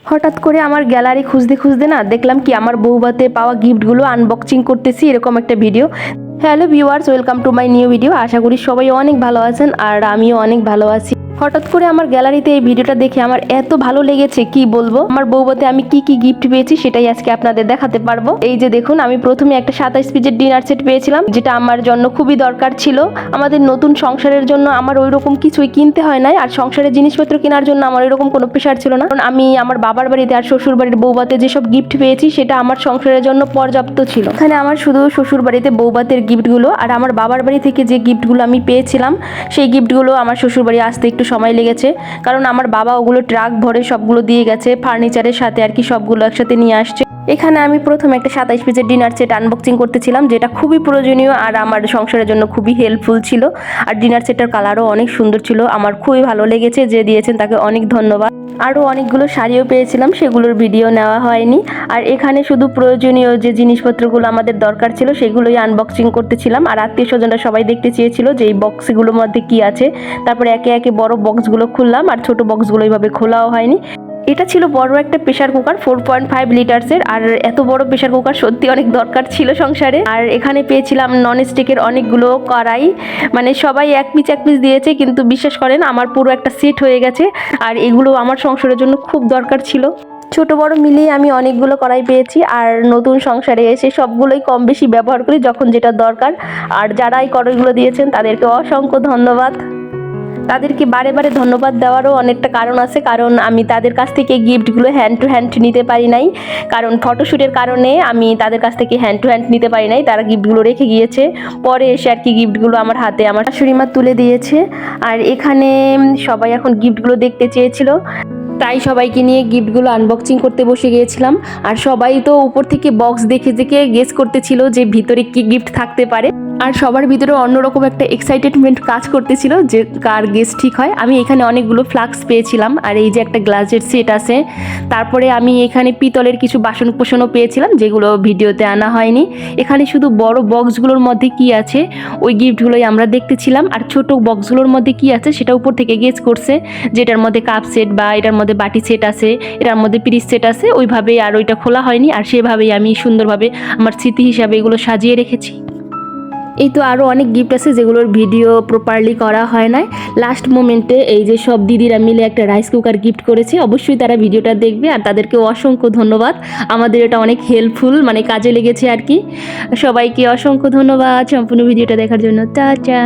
হঠাৎ করে আমার গ্যালারি খুঁজতে খুঁজতে না দেখলাম কি আমার বউভাতে পাওয়া গিফটগুলো আনবক্সিং করতেছি, এরকম একটা video. Hello viewers, welcome to my new video. আশা করি সবাই অনেক ভালো আছেন আর আমিও অনেক ভালো আছি। হঠাৎ করে আমার গ্যালারিতে এই ভিডিওটা দেখে আমার এত ভালো লেগেছে কি বলবো। আমার বউভাতে আমি কি কি গিফট পেয়েছি সেটাই আজকে আপনাদের দেখাতে পারবো। এই যে দেখুন, আমি প্রথমে একটা 27 পিসের ডিনার সেট পেয়েছিলাম, যেটা আমার জন্য খুবই দরকার ছিল। আমাদের নতুন সংসারের জন্য আমার ওই রকম কিছুই কিনতে হয় নাই, আর সংসারের জিনিসপত্র কেনার জন্য আমার ওইরকম কোনো প্রেশার ছিল না, কারণ আমি আমার বাবার বাড়িতে আর শ্বশুর বাড়ির বউভাতে যেসব গিফট পেয়েছি সেটা আমার সংসারের জন্য পর্যাপ্ত ছিল। এখানে আমার শুধু শ্বশুর বাড়িতে বউভাতের গিফটগুলো আর আমার বাবার বাড়ি থেকে যে গিফটগুলো আমি পেয়েছিলাম সেই গিফটগুলো আমার শ্বশুর বাড়ি আসতে একটু সময় লেগেছে, কারণ আমার বাবা ওগুলো ট্রাক ভরে সবগুলো দিয়ে গেছে, ফার্নিচারের সাথে আর কি সবগুলো একসাথে নিয়ে আসছে। এখানে আমি প্রথমে একটা 27 পিসের ডিনার সেট আনবক্সিং করতেছিলাম, যেটা খুবই প্রয়োজনীয় আর আমার সংসারের জন্য খুবই হেল্পফুল ছিল। আর ডিনার সেটটার কালারও অনেক সুন্দর ছিল, আমার খুবই ভালো লেগেছে। যে দিয়েছেন তাকে অনেক ধন্যবাদ। আরও অনেকগুলো শাড়িও পেয়েছিলাম, সেগুলোর ভিডিও নেওয়া হয়নি। আর এখানে শুধু প্রয়োজনীয় যে জিনিসপত্রগুলো আমাদের দরকার ছিল সেগুলোই আনবক্সিং করতেছিলাম। আর আত্মীয় স্বজনরা সবাই দেখতে চেয়েছিল যে এই বক্সগুলোর মধ্যে কি আছে। তারপরে একে একে বড় বক্সগুলো খুললাম, আর ছোট বক্সগুলো এইভাবে খোলাও হয়নি। এটা ছিল বড় একটা প্রেসার কুকার, 4.5 লিটার্সের। আর এত বড় প্রেসার কুকার সত্যি অনেক দরকার ছিল সংসারে। আর এখানে পেয়েছিলাম ননস্টিকের অনেকগুলো কড়াই, মানে সবাই এক পিস দিয়েছে, কিন্তু বিশ্বাস করেন আমার পুরো একটা সেট হয়ে গেছে। আর এগুলো আমার সংসারের জন্য খুব দরকার ছিল। ছোট বড় মিলিয়ে আমি অনেকগুলো কড়াই পেয়েছি, আর নতুন সংসারে এসে সবগুলোই কম বেশি ব্যবহার করি যখন যেটা দরকার। আর যারা এই কড়াইগুলো দিয়েছেন তাদেরকে অসংখ্য ধন্যবাদ। তাদেরকে বারে বারে ধন্যবাদ দেওয়ারও অনেকটা কারণ আছে, কারণ আমি তাদের কাছ থেকে গিফটগুলো হ্যান্ড টু হ্যান্ড নিতে পারি নাই, কারণ ফটোশ্যুটের কারণে আমি তাদের কাছ থেকে হ্যান্ড টু হ্যান্ড নিতে পারি নাই। তারা গিফটগুলো রেখে গিয়েছে, পরে এসে আর কি গিফটগুলো আমার হাতে আমার শাশুড়ি মা তুলে দিয়েছে। আর এখানে সবাই এখন গিফটগুলো দেখতে চেয়েছিল, তাই সবাইকে নিয়ে গিফটগুলো আনবক্সিং করতে বসে গিয়েছিলাম। আর সবাই তো উপর থেকে বক্স দেখে দেখে গেস করতেছিল যে ভিতরে কি গিফট থাকতে পারে। আর সবার ভিতরে অন্যরকম একটা এক্সাইটেডমেন্ট কাজ করতেছিল যে কার গেস ঠিক হয়। আমি এখানে অনেকগুলো ফ্লাক্স পেয়েছিলাম, আর এই যে একটা গ্লাসের সেট আছে। তারপরে আমি এখানে পিতলের কিছু বাসন কোসনও পেয়েছিলাম, যেগুলো ভিডিওতে আনা হয়নি। এখানে শুধু বড় বক্সগুলোর মধ্যে কি আছে ওই গিফটগুলোই আমরা দেখতেছিলাম, আর ছোট বক্সগুলোর মধ্যে কি আছে সেটা উপর থেকে গেস করছে, যেটার মধ্যে কাপ সেট বা এটার মধ্যে বাটি সেট আছে, এটার মধ্যে পিরিচ সেট আছে। ওইভাবেই আর ওইটা খোলা হয়নি, আর সেভাবেই আমি সুন্দরভাবে আমার স্মৃতি হিসাবে এগুলো সাজিয়ে রেখেছি। এই তো আরও অনেক গিফট আছে যেগুলোর ভিডিও প্রপারলি করা হয় না। লাস্ট মোমেন্টে এই যে সব দিদিরা মিলে একটা রাইস কুকার গিফট করেছে, অবশ্যই তারা ভিডিওটা দেখবে, আর তাদেরকে অসংখ্য ধন্যবাদ। আমাদের এটা অনেক হেল্পফুল, মানে কাজে লেগেছে আর কি। সবাইকে অসংখ্য ধন্যবাদ সম্পূর্ণ ভিডিওটা দেখার জন্য। টাটা।